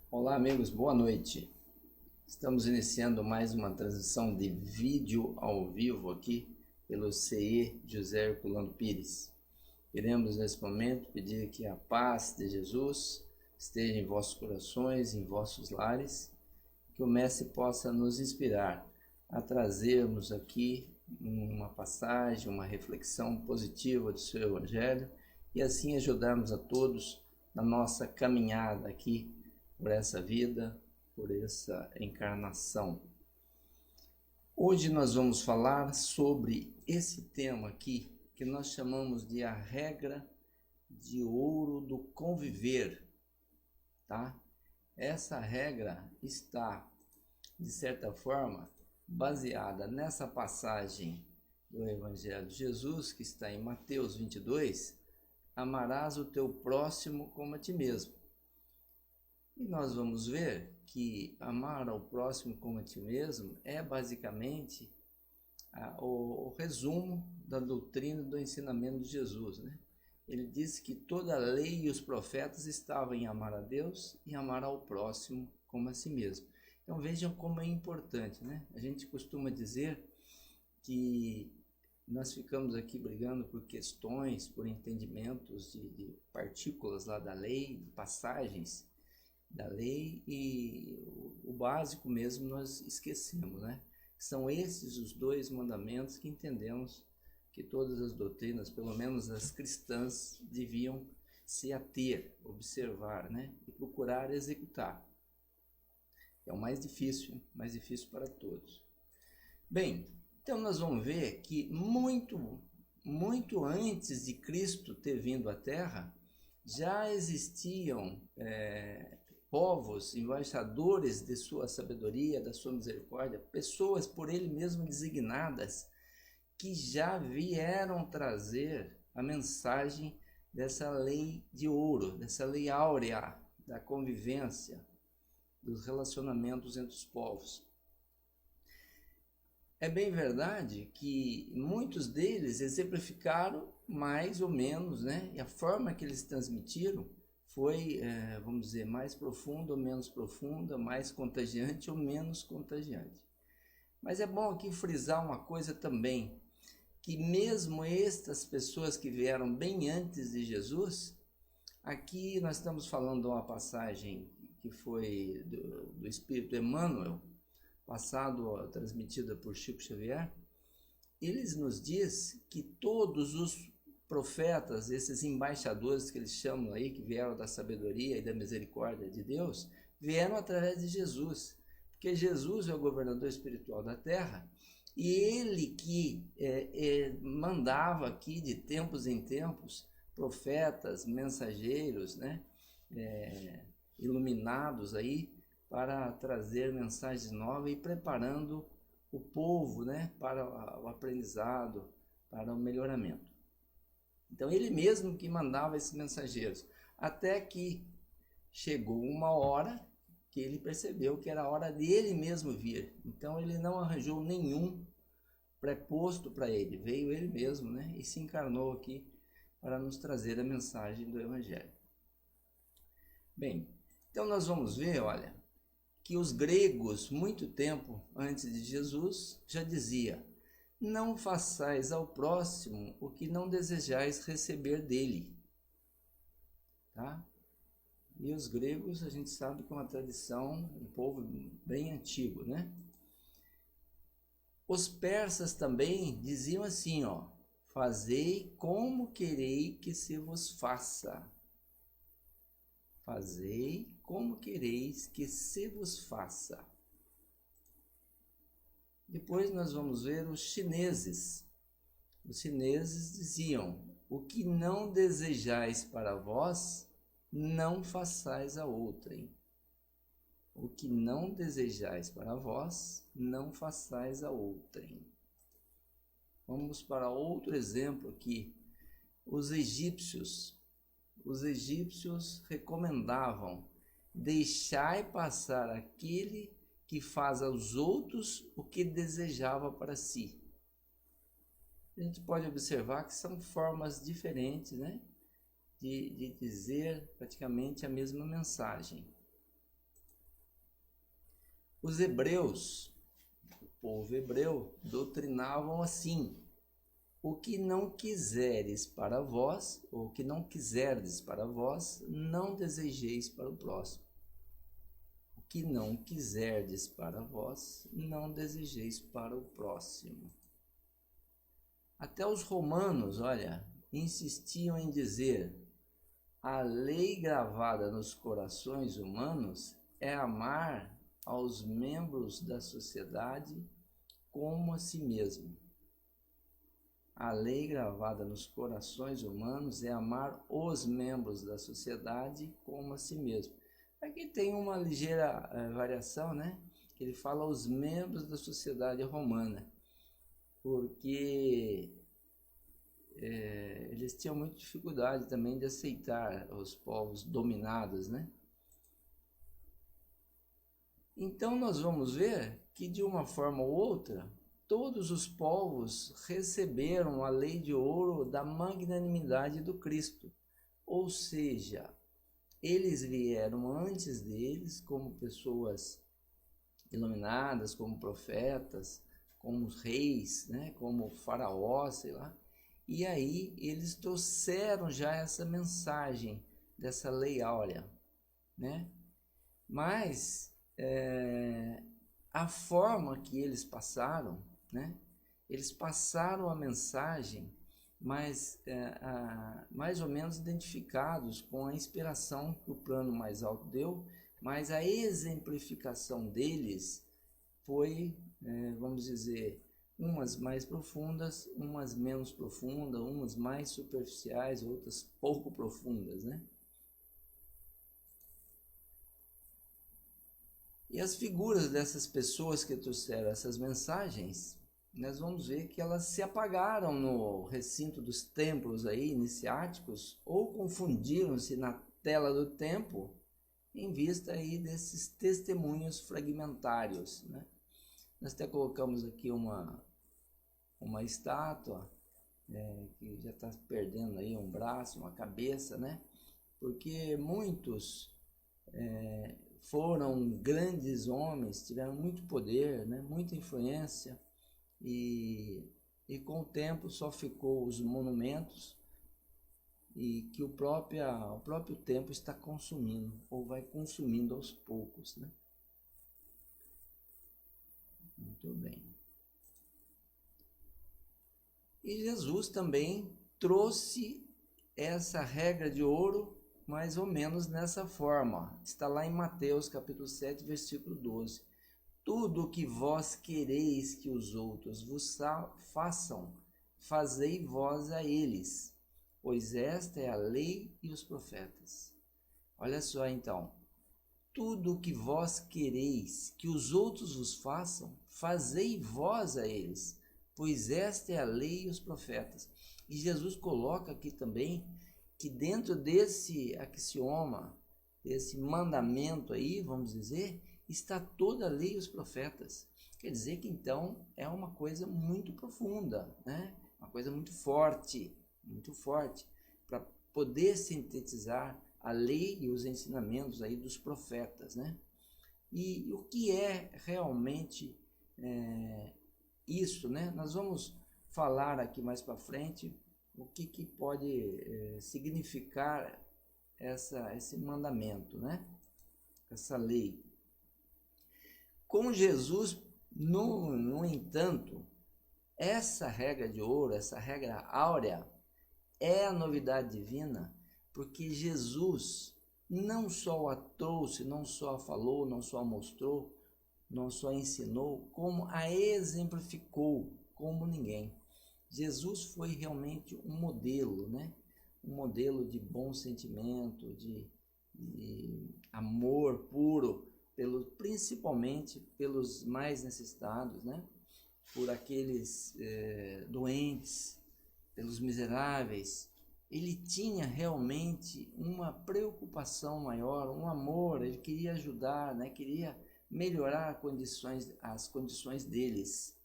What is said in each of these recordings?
Olá, amigos, boa noite. Estamos iniciando mais uma transmissão de vídeo ao vivo aqui pelo CE José Herculano Pires. Iremos nesse momento pedir que a paz de Jesus esteja em vossos corações, em vossos lares, que o Mestre possa nos inspirar a trazermos aqui uma passagem, uma reflexão positiva do seu Evangelho e assim ajudarmos a todos na nossa caminhada aqui por essa vida, por essa encarnação. Hoje nós vamos falar sobre esse tema aqui, que nós chamamos de a regra de ouro do conviver, tá? Essa regra está, de certa forma, baseada nessa passagem do Evangelho de Jesus, que está em Mateus 22, amarás o teu próximo como a ti mesmo. E nós vamos ver que amar ao próximo como a ti mesmo é basicamente o resumo da doutrina do ensinamento de Jesus, né? Ele disse que toda a lei e os profetas estavam em amar a Deus e amar ao próximo como a si mesmo. Então vejam como é importante, né? A gente costuma dizer que nós ficamos aqui brigando por questões, por entendimentos de partículas lá da lei, de passagens da lei, e o básico mesmo nós esquecemos, né? São esses os dois mandamentos que entendemos que todas as doutrinas, pelo menos as cristãs, deviam se ater, observar, né? E procurar executar. É o mais difícil para todos. Bem, então nós vamos ver que muito antes de Cristo ter vindo à Terra, já existiam povos, embaixadores de sua sabedoria, da sua misericórdia, pessoas por ele mesmo designadas, que já vieram trazer a mensagem dessa lei de ouro, dessa lei áurea, da convivência, dos relacionamentos entre os povos. É bem verdade que muitos deles exemplificaram mais ou menos, né? E a forma que eles transmitiram foi, vamos dizer, mais profunda ou menos profunda, mais contagiante ou menos contagiante. Mas é bom aqui frisar uma coisa também, que mesmo estas pessoas que vieram bem antes de Jesus, aqui nós estamos falando de uma passagem que foi do Espírito Emmanuel, transmitida por Chico Xavier. Eles nos diz que todos os profetas, esses embaixadores que eles chamam aí, que vieram da sabedoria e da misericórdia de Deus, vieram através de Jesus, porque Jesus é o governador espiritual da terra, e ele que mandava aqui de tempos em tempos profetas, mensageiros, né, iluminados aí, para trazer mensagens novas e preparando o povo, né, para o aprendizado, para o melhoramento. Então ele mesmo que mandava esses mensageiros, até que chegou uma hora que ele percebeu que era a hora dele mesmo vir. Então ele não arranjou nenhum preposto para ele, veio ele mesmo, né, e se encarnou aqui para nos trazer a mensagem do Evangelho. Bem, então nós vamos ver, olha, que os gregos, muito tempo antes de Jesus, já dizia: não façais ao próximo o que não desejais receber dele. Tá? E os gregos, a gente sabe que é uma tradição, um povo bem antigo, né? Os persas também diziam assim, ó: fazei como quereis que se vos faça. Fazei como quereis que se vos faça. Depois nós vamos ver os chineses. Os chineses diziam: o que não desejais para vós, não façais a outrem. O que não desejais para vós, não façais a outrem. Vamos para outro exemplo aqui. Os egípcios recomendavam: deixai passar aquele que faz aos outros o que desejava para si. A gente pode observar que são formas diferentes, né, de dizer praticamente a mesma mensagem. Os hebreus, o povo hebreu, doutrinavam assim: o que não quiseres para vós, ou o que não quiserdes para vós, não desejeis para o próximo. O que não quiserdes para vós, não desejeis para o próximo. Até os romanos, olha, insistiam em dizer: a lei gravada nos corações humanos é amar aos membros da sociedade como a si mesmo. A lei gravada nos corações humanos é amar os membros da sociedade como a si mesmo. Aqui tem uma ligeira variação, né? Ele fala os membros da sociedade romana, porque eles tinham muita dificuldade também de aceitar os povos dominados, né? Então nós vamos ver que de uma forma ou outra, todos os povos receberam a lei de ouro da magnanimidade do Cristo. Ou seja, eles vieram antes deles como pessoas iluminadas, como profetas, como reis, né? Como faraó, sei lá. E aí eles trouxeram já essa mensagem dessa lei áurea, né? Mas a forma que eles passaram, né? Eles passaram a mensagem mais ou menos identificados com a inspiração que o plano mais alto deu, mas a exemplificação deles foi, vamos dizer, umas mais profundas, umas menos profundas, umas mais superficiais, outras pouco profundas, né? E as figuras dessas pessoas que trouxeram essas mensagens, nós vamos ver que elas se apagaram no recinto dos templos aí, iniciáticos, ou confundiram-se na tela do tempo, em vista aí desses testemunhos fragmentários, né? Nós até colocamos aqui uma estátua, que já está perdendo aí um braço, uma cabeça, né? Porque muitos foram grandes homens, tiveram muito poder, né? Muita influência, e com o tempo só ficou os monumentos, e que o próprio tempo está consumindo, ou vai consumindo aos poucos, né? Muito bem. E Jesus também trouxe essa regra de ouro mais ou menos nessa forma. Está lá em Mateus capítulo 7, versículo 12. Tudo o que vós quereis que os outros vos façam, fazei vós a eles, pois esta é a lei e os profetas. Olha só então. Tudo o que vós quereis que os outros vos façam, fazei vós a eles, pois esta é a lei e os profetas. E Jesus coloca aqui também que dentro desse axioma, desse mandamento aí, vamos dizer, está toda a lei e os profetas. Quer dizer que então é uma coisa muito profunda, né? Uma coisa muito forte, para poder sintetizar a lei e os ensinamentos aí dos profetas, né? E o que é realmente isso, né? Nós vamos falar aqui mais para frente o que pode significar esse mandamento, né? Essa lei. Com Jesus, no entanto, essa regra de ouro, essa regra áurea, é a novidade divina, porque Jesus não só a trouxe, não só a falou, não só a mostrou, não só ensinou, como a exemplificou como ninguém. Jesus foi realmente um modelo, né? Um modelo de bom sentimento, de amor puro, principalmente pelos mais necessitados, né? Por aqueles doentes, pelos miseráveis. Ele tinha realmente uma preocupação maior, um amor, ele queria ajudar, né? Queria melhorar as condições deles.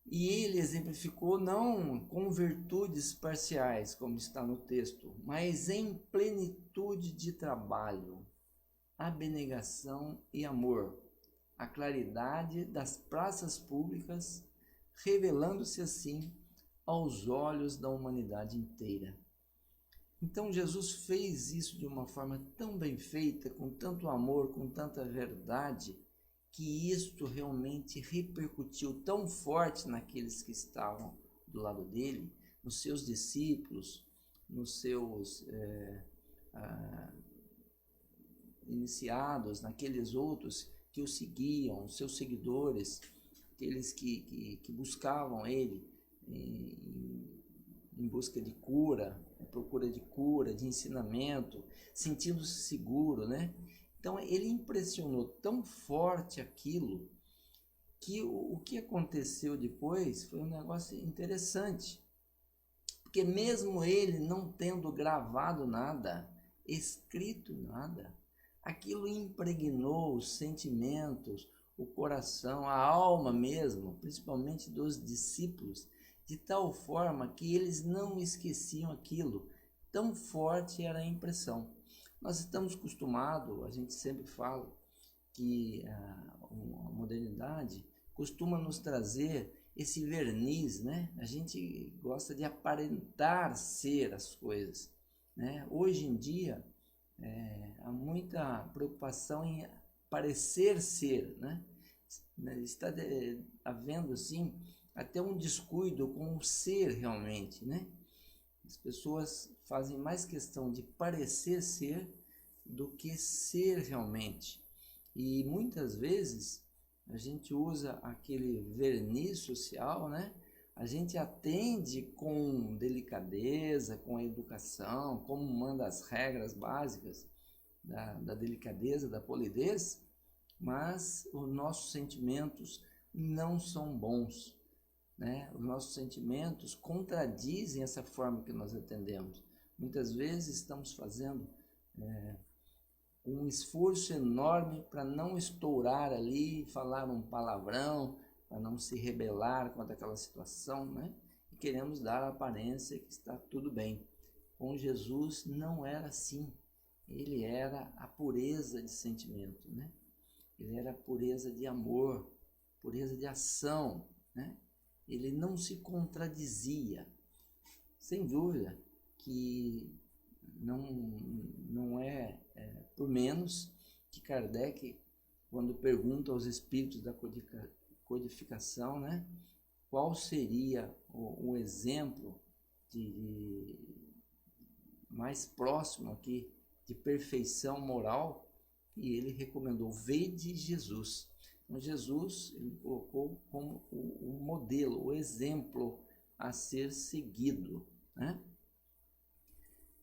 E ele exemplificou não com virtudes parciais, como está no texto, mas em plenitude de trabalho. abnegação e amor, a claridade das praças públicas, revelando-se assim aos olhos da humanidade inteira. Então Jesus fez isso de uma forma tão bem feita, com tanto amor, com tanta verdade, que isto realmente repercutiu tão forte naqueles que estavam do lado dele, nos seus discípulos, nos seus iniciados, naqueles outros que o seguiam, os seus seguidores, aqueles que buscavam ele em busca de cura, em procura de cura, de ensinamento, sentindo-se seguro, né? Então ele impressionou tão forte aquilo que o que aconteceu depois foi um negócio interessante. Porque mesmo ele não tendo gravado nada, escrito nada, aquilo impregnou os sentimentos, o coração, a alma mesmo, principalmente dos discípulos, de tal forma que eles não esqueciam aquilo. Tão forte era a impressão. Nós estamos acostumados, a gente sempre fala que a modernidade costuma nos trazer esse verniz, né? A gente gosta de aparentar ser as coisas, né? Hoje em dia há muita preocupação em parecer ser, né? Está havendo, sim, até um descuido com o ser realmente, né? As pessoas fazem mais questão de parecer ser do que ser realmente. E muitas vezes a gente usa aquele verniz social, né? A gente atende com delicadeza, com a educação, como manda as regras básicas da delicadeza, da polidez, mas os nossos sentimentos não são bons, né? Os nossos sentimentos contradizem essa forma que nós atendemos. Muitas vezes estamos fazendo um esforço enorme para não estourar ali, falar um palavrão, para não se rebelar contra aquela situação, né? E queremos dar a aparência que está tudo bem. Com Jesus não era assim. Ele era a pureza de sentimento, né? Ele era a pureza de amor, pureza de ação, né? Ele não se contradizia. Sem dúvida que não é por menos que Kardec, quando pergunta aos espíritos da codificação, né, qual seria o exemplo mais próximo aqui de perfeição moral, e ele recomendou: vede Jesus. Então Jesus ele colocou como o modelo, o exemplo a ser seguido, né?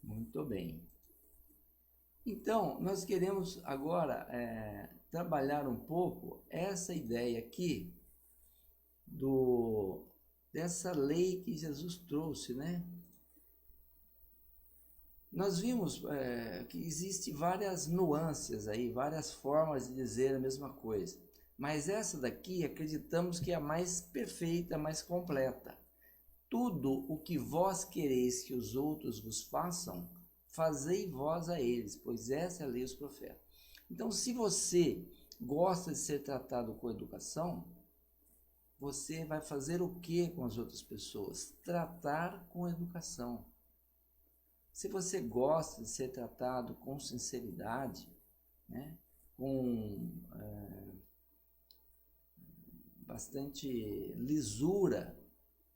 Muito bem. Então, nós queremos agora trabalhar um pouco essa ideia aqui dessa lei que Jesus trouxe, né? Nós vimos que existe várias nuances aí, várias formas de dizer a mesma coisa, mas essa daqui acreditamos que é a mais perfeita, a mais completa. Tudo o que vós quereis que os outros vos façam, fazei vós a eles, pois essa é a lei dos profetas. Então, se você gosta de ser tratado com educação, você vai fazer o que com as outras pessoas? Tratar com educação. Se você gosta de ser tratado com sinceridade, né, com bastante lisura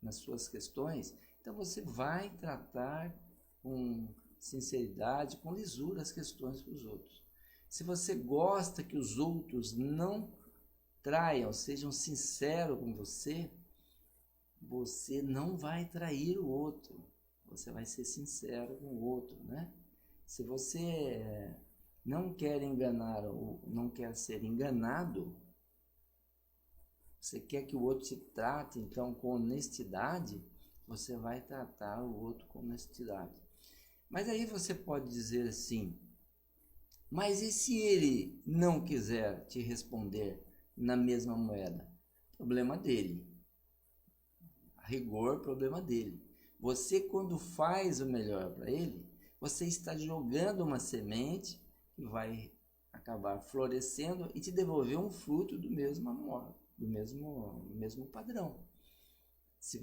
nas suas questões, então você vai tratar com sinceridade, com lisura as questões para os outros. Se você gosta que os outros não traiam, sejam sinceros com você, você não vai trair o outro, você vai ser sincero com o outro, né? Se você não quer enganar ou não quer ser enganado, você quer que o outro te trate, então, com honestidade, você vai tratar o outro com honestidade. Mas aí você pode dizer assim: mas e se ele não quiser te responder na mesma moeda? Problema dele. A rigor, problema dele. Você, quando faz o melhor para ele, você está jogando uma semente que vai acabar florescendo e te devolver um fruto do mesmo amor, do mesmo padrão. Se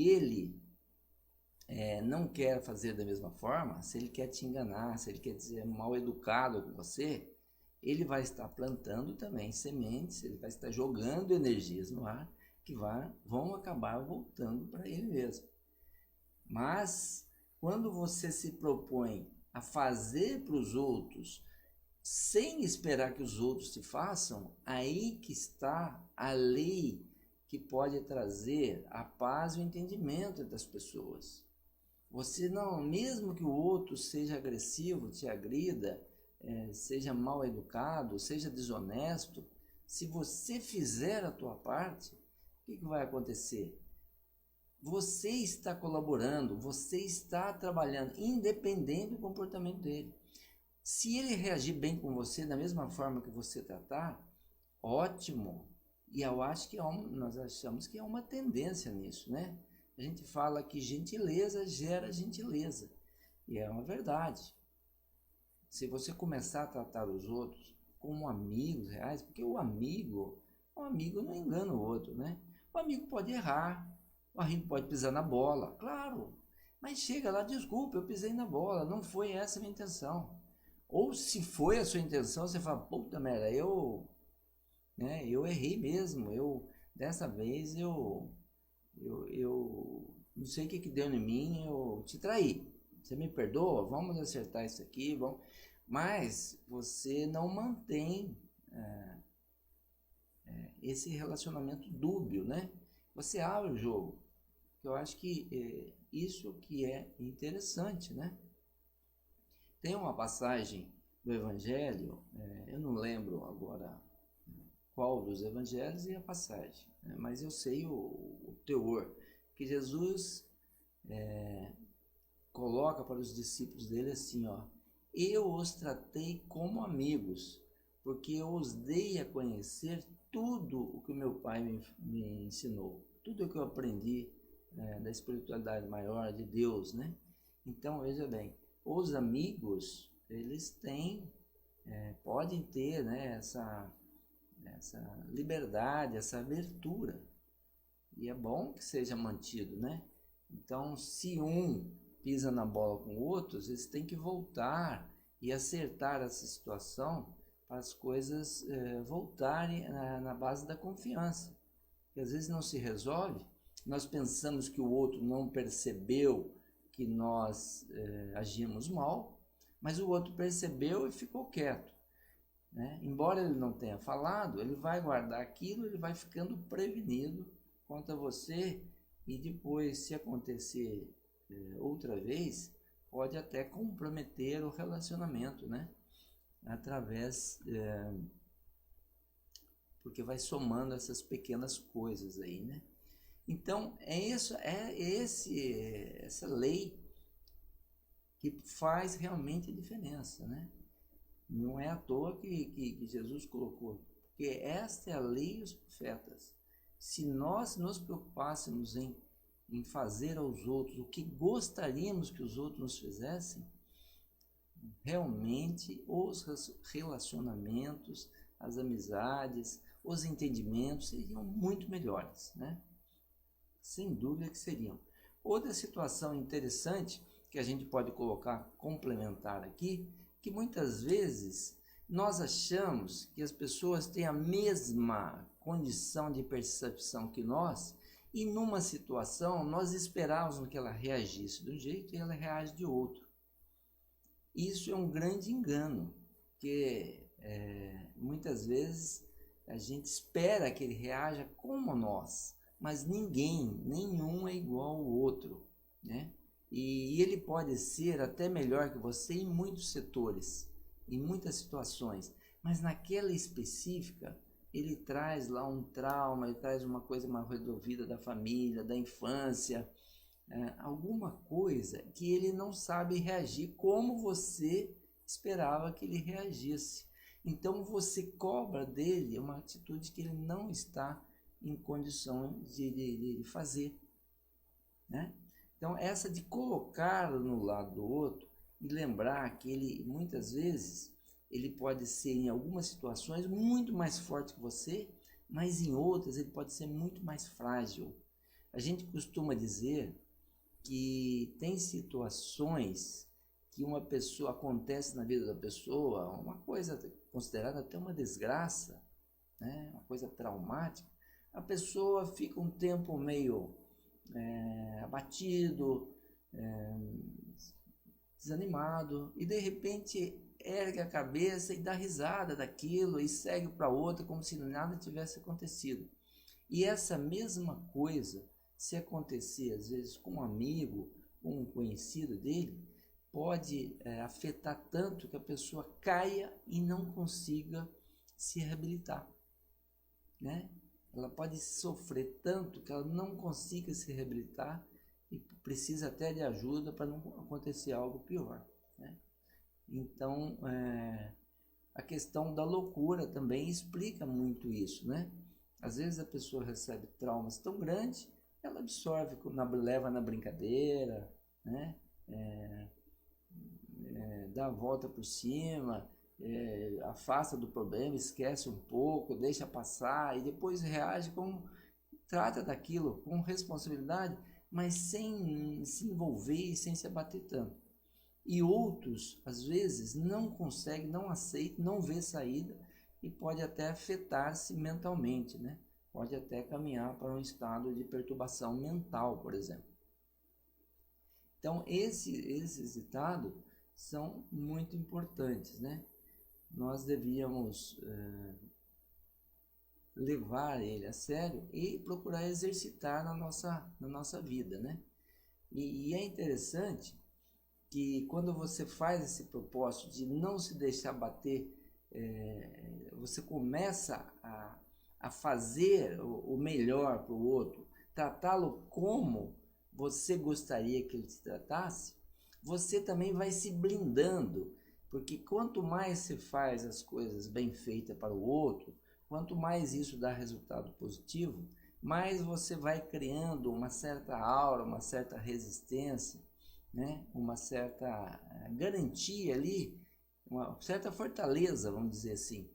ele não quer fazer da mesma forma, se ele quer te enganar, se ele quer ser mal educado com você, ele vai estar plantando também sementes, ele vai estar jogando energias no ar que vão acabar voltando para ele mesmo. Mas quando você se propõe a fazer para os outros sem esperar que os outros te façam, aí que está a lei que pode trazer a paz e o entendimento das pessoas. Você não, mesmo que o outro seja agressivo, te agrida, seja mal educado, seja desonesto, se você fizer a tua parte, o que vai acontecer? Você está colaborando, você está trabalhando, independente do comportamento dele. Se ele reagir bem com você da mesma forma que você tratar, ótimo. E eu acho que nós achamos que é uma tendência nisso, né? A gente fala que gentileza gera gentileza. E é uma verdade. Se você começar a tratar os outros como amigos reais, porque o amigo não engana o outro, né? O amigo pode errar, o amigo pode pisar na bola, claro. Mas chega lá, desculpa, eu pisei na bola, não foi essa a minha intenção. Ou se foi a sua intenção, você fala, puta merda, eu errei mesmo, dessa vez eu não sei o que deu em mim, eu te traí. Você me perdoa? Vamos acertar isso aqui, vamos. Mas você não mantém esse relacionamento dúbio, né? Você abre o jogo. Eu acho que isso que é interessante, né? Tem uma passagem do Evangelho, eu não lembro agora qual dos Evangelhos e a passagem, né? Mas eu sei o teor, que Jesus coloca para os discípulos dele assim, ó: eu os tratei como amigos, porque eu os dei a conhecer tudo o que o meu Pai me ensinou, tudo o que eu aprendi da espiritualidade maior de Deus, né? Então, veja bem, os amigos, eles podem ter, né, essa liberdade, essa abertura, e é bom que seja mantido, né? Então, se um pisa na bola com o outro, eles têm que voltar e acertar essa situação para as coisas voltarem na base da confiança. E às vezes não se resolve, nós pensamos que o outro não percebeu que nós agimos mal, mas o outro percebeu e ficou quieto, né? Embora ele não tenha falado, ele vai guardar aquilo, ele vai ficando prevenido contra você, e depois, se acontecer outra vez, pode até comprometer o relacionamento, né? Através, porque vai somando essas pequenas coisas aí, né? Então, essa lei que faz realmente a diferença, né? Não é à toa que Jesus colocou, porque esta é a lei e os profetas. Se nós nos preocupássemos em fazer aos outros o que gostaríamos que os outros nos fizessem, realmente os relacionamentos, as amizades, os entendimentos seriam muito melhores, né? Sem dúvida que seriam. Outra situação interessante que a gente pode colocar, complementar aqui, que muitas vezes nós achamos que as pessoas têm a mesma condição de percepção que nós, e numa situação nós esperávamos que ela reagisse de um jeito e ela reage de outro. Isso é um grande engano, que muitas vezes a gente espera que ele reaja como nós, mas nenhum é igual ao outro, né? E ele pode ser até melhor que você em muitos setores, em muitas situações, mas naquela específica ele traz lá um trauma, ele traz uma coisa mal resolvida da família, da infância, alguma coisa que ele não sabe reagir como você esperava que ele reagisse. Então você cobra dele uma atitude que ele não está em condição de fazer, né? Então, essa de colocar no lado do outro e lembrar que ele, muitas vezes, ele pode ser em algumas situações muito mais forte que você, mas em outras ele pode ser muito mais frágil. A gente costuma dizer que tem situações que uma pessoa acontece na vida da pessoa, uma coisa considerada até uma desgraça, né? Uma coisa traumática, a pessoa fica um tempo meio abatido, desanimado, e de repente ergue a cabeça e dá risada daquilo e segue para outra como se nada tivesse acontecido. E essa mesma coisa, se acontecer às vezes com um amigo, com um conhecido dele, pode afetar tanto que a pessoa caia e não consiga se reabilitar, né? Ela pode sofrer tanto que ela não consiga se reabilitar e precisa até de ajuda para não acontecer algo pior, né? Então, a questão da loucura também explica muito isso, né? Às vezes a pessoa recebe traumas tão grandes, ela absorve, leva na brincadeira, né? Dá a volta por cima, afasta do problema, esquece um pouco, deixa passar e depois reage como trata daquilo com responsabilidade, mas sem se envolver e sem se abater tanto. E outros, às vezes, não conseguem, não aceitam, não vê saída e pode até afetar-se mentalmente, né? Pode até caminhar para um estado de perturbação mental, por exemplo. Então, esses ditados são muito importantes, né? Nós devíamos levar ele a sério e procurar exercitar na nossa vida, né? E é interessante que quando você faz esse propósito de não se deixar bater, você começa a fazer o melhor para o outro, tratá-lo como você gostaria que ele te tratasse, você também vai se blindando, porque quanto mais você faz as coisas bem feitas para o outro, quanto mais isso dá resultado positivo, mais você vai criando uma certa aura, uma certa resistência, né? Uma certa garantia ali, uma certa fortaleza, vamos dizer assim.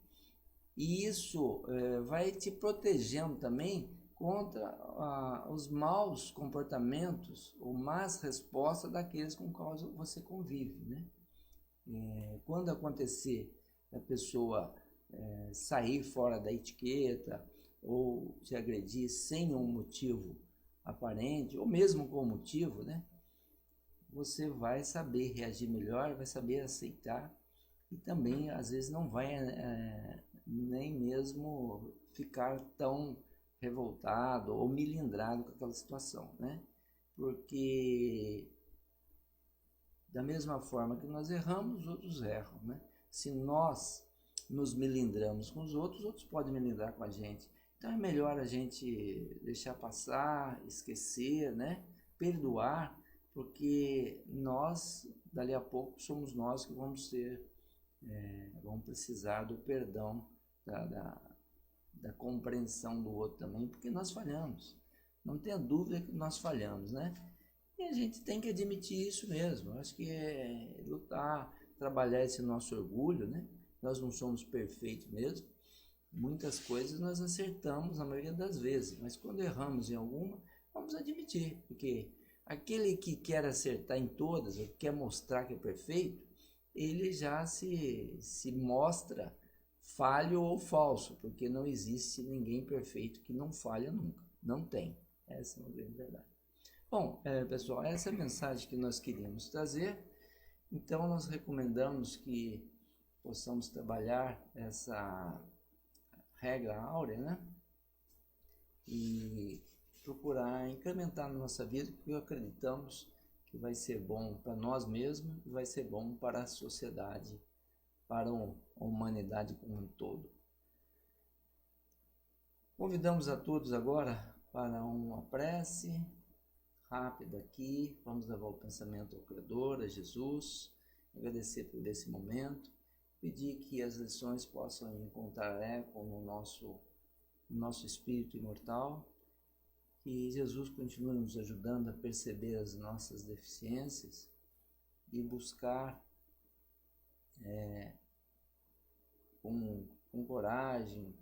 E isso vai te protegendo também contra os maus comportamentos ou más respostas daqueles com quais você convive, né? Quando acontecer a pessoa sair fora da etiqueta ou te agredir sem um motivo aparente, ou mesmo com motivo, né? Você vai saber reagir melhor, vai saber aceitar e também às vezes não vai nem mesmo ficar tão revoltado ou milindrado com aquela situação, né? Porque da mesma forma que nós erramos, os outros erram, né? Se nós nos melindramos com os outros podem melindrar com a gente. Então é melhor a gente deixar passar, esquecer, né? Perdoar, porque nós, dali a pouco, somos nós que vamos vamos precisar do perdão, da compreensão do outro também, porque nós falhamos. Não tenha dúvida que nós falhamos, né? E a gente tem que admitir isso mesmo. Acho que é lutar, trabalhar esse nosso orgulho, né? Nós não somos perfeitos mesmo. Muitas coisas nós acertamos na maioria das vezes, mas quando erramos em alguma, vamos admitir, porque aquele que quer acertar em todas, ou quer mostrar que é perfeito, ele já se mostra falho ou falso, porque não existe ninguém perfeito que não falha nunca. Não tem. Essa é uma grande verdade. Bom, pessoal, essa é a mensagem que nós queríamos trazer. Então, nós recomendamos que possamos trabalhar essa regra áurea, né? E procurar incrementar na nossa vida, porque acreditamos que vai ser bom para nós mesmos e vai ser bom para a sociedade, para a humanidade como um todo. Convidamos a todos agora para uma prece rápida aqui. Vamos levar o pensamento ao Criador, a Jesus, agradecer por esse momento, pedir que as lições possam encontrar eco no nosso espírito imortal, que Jesus continue nos ajudando a perceber as nossas deficiências e buscar com coragem,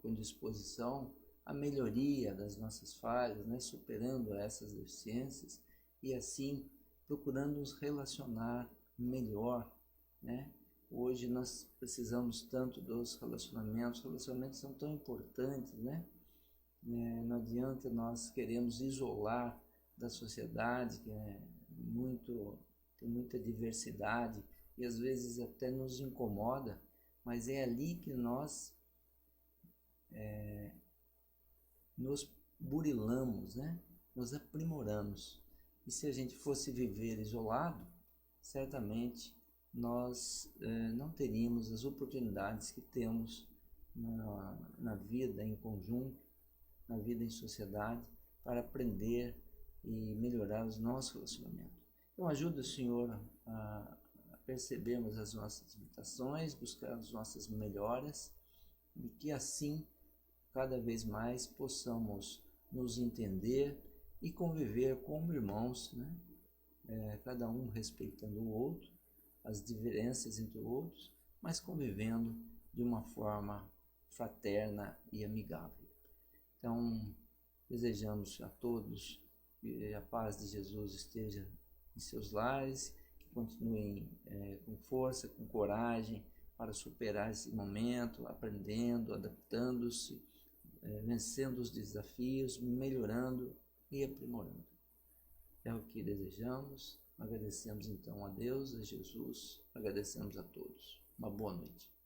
com disposição, a melhoria das nossas falhas, né? Superando essas deficiências e assim procurando nos relacionar melhor, né? Hoje nós precisamos tanto dos relacionamentos, relacionamentos são tão importantes, né? Não adianta nós queremos isolar da sociedade, que tem muita diversidade e às vezes até nos incomoda, mas é ali que nós nos burilamos, né? Nos aprimoramos. E se a gente fosse viver isolado, certamente nós não teríamos as oportunidades que temos na vida em conjunto, na vida em sociedade, para aprender e melhorar os nossos relacionamentos. Então ajuda o Senhor a percebermos as nossas limitações, buscar as nossas melhoras e que assim cada vez mais possamos nos entender e conviver como irmãos, né? Cada um respeitando o outro, as diferenças entre outros, mas convivendo de uma forma fraterna e amigável. Então, desejamos a todos que a paz de Jesus esteja em seus lares, que continuem com força, com coragem para superar esse momento, aprendendo, adaptando-se, vencendo os desafios, melhorando e aprimorando. É o que desejamos. Agradecemos então a Deus, a Jesus, agradecemos a todos. Uma boa noite.